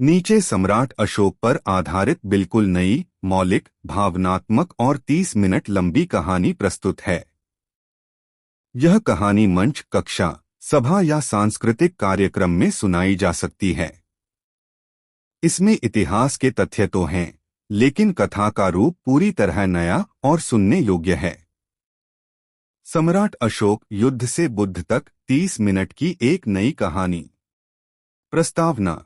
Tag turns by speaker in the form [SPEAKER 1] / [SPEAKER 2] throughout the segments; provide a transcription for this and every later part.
[SPEAKER 1] नीचे सम्राट अशोक पर आधारित बिल्कुल नई, मौलिक, भावनात्मक और 30 मिनट लंबी कहानी प्रस्तुत है। यह कहानी मंच, कक्षा, सभा या सांस्कृतिक कार्यक्रम में सुनाई जा सकती है। इसमें इतिहास के तथ्य तो हैं, लेकिन कथा का रूप पूरी तरह नया और सुनने योग्य है। सम्राट अशोक, युद्ध से बुद्ध तक, 30 मिनट की एक नई कहानी। प्रस्तावना।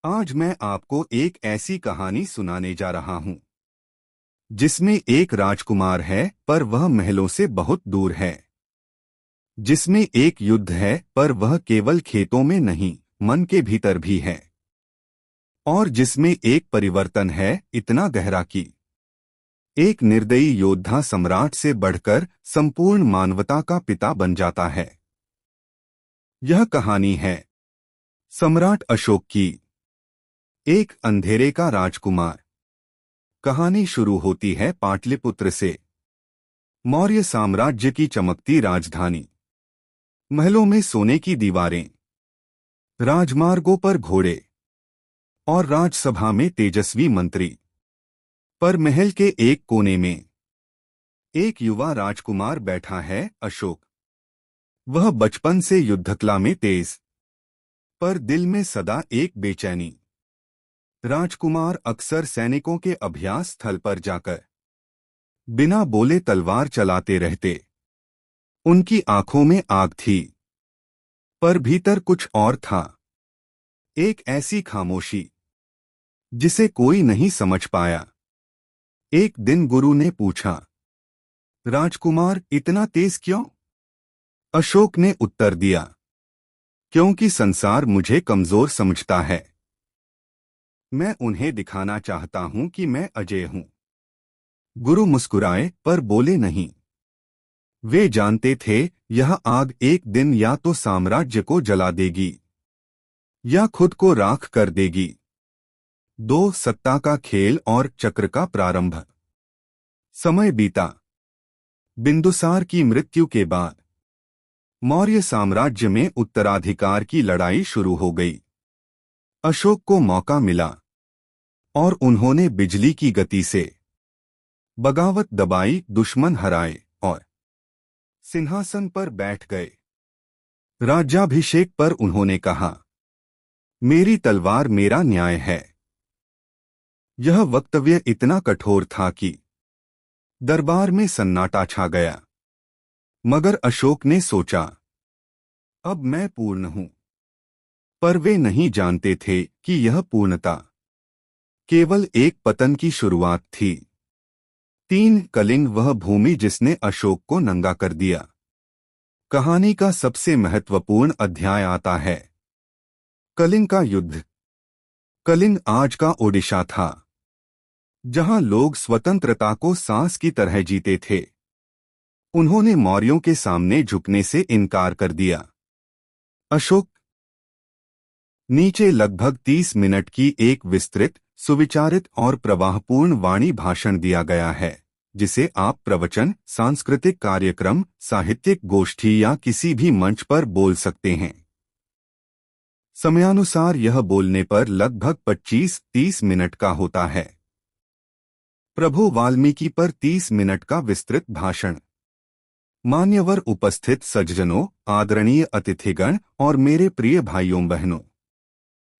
[SPEAKER 1] आज मैं आपको एक ऐसी कहानी सुनाने जा रहा हूं, जिसमें एक राजकुमार है पर वह महलों से बहुत दूर है, जिसमें एक युद्ध है पर वह केवल खेतों में नहीं, मन के भीतर भी है, और जिसमें एक परिवर्तन है इतना गहरा कि एक निर्दयी योद्धा सम्राट से बढ़कर संपूर्ण मानवता का पिता बन जाता है। यह कहानी है सम्राट अशोक की। एक अंधेरे का राजकुमार। कहानी शुरू होती है पाटलिपुत्र से, मौर्य साम्राज्य की चमकती राजधानी। महलों में सोने की दीवारें, राजमार्गों पर घोड़े और राजसभा में तेजस्वी मंत्री। पर महल के एक कोने में एक युवा राजकुमार बैठा है, अशोक। वह बचपन से युद्धकला में तेज, पर दिल में सदा एक बेचैनी। राजकुमार अक्सर सैनिकों के अभ्यास स्थल पर जाकर बिना बोले तलवार चलाते रहते। उनकी आंखों में आग थी, पर भीतर कुछ और था, एक ऐसी खामोशी जिसे कोई नहीं समझ पाया। एक दिन गुरु ने पूछा, राजकुमार, इतना तेज क्यों? अशोक ने उत्तर दिया, क्योंकि संसार मुझे कमजोर समझता है। मैं उन्हें दिखाना चाहता हूं कि मैं अजेय हूं। गुरु मुस्कुराए पर बोले नहीं। वे जानते थे यह आग एक दिन या तो साम्राज्य को जला देगी या खुद को राख कर देगी। दो सत्ता का खेल और चक्र का प्रारंभ। समय बीता। बिंदुसार की मृत्यु के बाद मौर्य साम्राज्य में उत्तराधिकार की लड़ाई शुरू हो गई। अशोक को मौका मिला और उन्होंने बिजली की गति से बगावत दबाई, दुश्मन हराए और सिंहासन पर बैठ गए। राज्याभिषेक पर उन्होंने कहा, मेरी तलवार मेरा न्याय है। यह वक्तव्य इतना कठोर था कि दरबार में सन्नाटा छा गया। मगर अशोक ने सोचा, अब मैं पूर्ण हूं। पर वे नहीं जानते थे कि यह पूर्णता केवल एक पतन की शुरुआत थी। 3 कलिंग, वह भूमि जिसने अशोक को नंगा कर दिया। कहानी का सबसे महत्वपूर्ण अध्याय आता है कलिंग का युद्ध। कलिंग आज का ओडिशा था, जहां लोग स्वतंत्रता को सांस की तरह जीते थे। उन्होंने मौर्यों के सामने झुकने से इनकार कर दिया। अशोक। नीचे लगभग 30 मिनट की एक विस्तृत, सुविचारित और प्रवाहपूर्ण वाणी भाषण दिया गया है, जिसे आप प्रवचन, सांस्कृतिक कार्यक्रम, साहित्यिक गोष्ठी या किसी भी मंच पर बोल सकते हैं। समयानुसार यह बोलने पर लगभग 25-30 मिनट का होता है। प्रभु वाल्मीकि पर 30 मिनट का विस्तृत भाषण। मान्यवर उपस्थित सज्जनों, आदरणीय अतिथिगण और मेरे प्रिय भाइयों बहनों,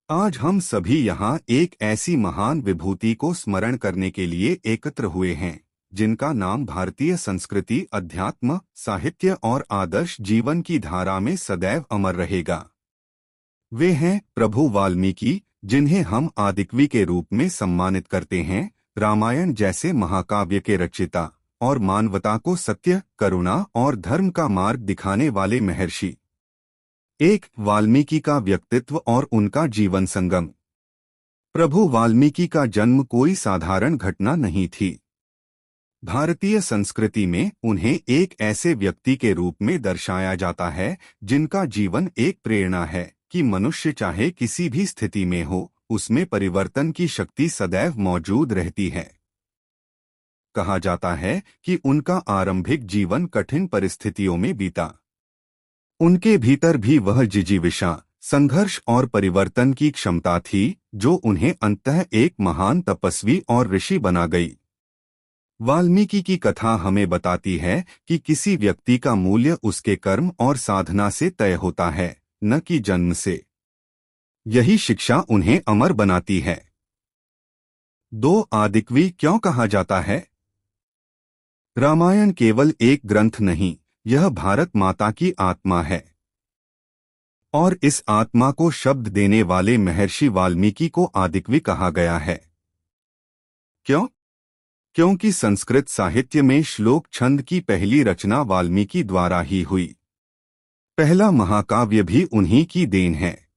[SPEAKER 1] आज हम सभी यहाँ एक ऐसी महान विभूति को स्मरण करने के लिए एकत्र हुए हैं, जिनका नाम भारतीय संस्कृति, अध्यात्म, साहित्य और आदर्श जीवन की धारा में सदैव अमर रहेगा। वे हैं प्रभु वाल्मीकि, जिन्हें हम आदिकवि के रूप में सम्मानित करते हैं, रामायण जैसे महाकाव्य के रचयिता और मानवता को सत्य, करुणा और धर्म का मार्ग दिखाने वाले महर्षि। एक वाल्मीकि का व्यक्तित्व और उनका जीवन संगम। प्रभु वाल्मीकि का जन्म कोई साधारण घटना नहीं थी। भारतीय संस्कृति में उन्हें एक ऐसे व्यक्ति के रूप में दर्शाया जाता है जिनका जीवन एक प्रेरणा है कि मनुष्य चाहे किसी भी स्थिति में हो, उसमें परिवर्तन की शक्ति सदैव मौजूद रहती है। कहा जाता है कि उनका आरंभिक जीवन कठिन परिस्थितियों में बीता। उनके भीतर भी वह जिजीविषा, संघर्ष और परिवर्तन की क्षमता थी जो उन्हें अंततः एक महान तपस्वी और ऋषि बना गई। वाल्मीकि की कथा हमें बताती है कि किसी व्यक्ति का मूल्य उसके कर्म और साधना से तय होता है, न कि जन्म से। यही शिक्षा उन्हें अमर बनाती है। 2 आदिकवि क्यों कहा जाता है? रामायण केवल एक ग्रंथ नहीं, यह भारत माता की आत्मा है। और इस आत्मा को शब्द देने वाले महर्षि वाल्मीकि को आदिकवि कहा गया है। क्यों? क्योंकि संस्कृत साहित्य में श्लोक छंद की पहली रचना वाल्मीकि द्वारा ही हुई। पहला महाकाव्य भी उन्हीं की देन है।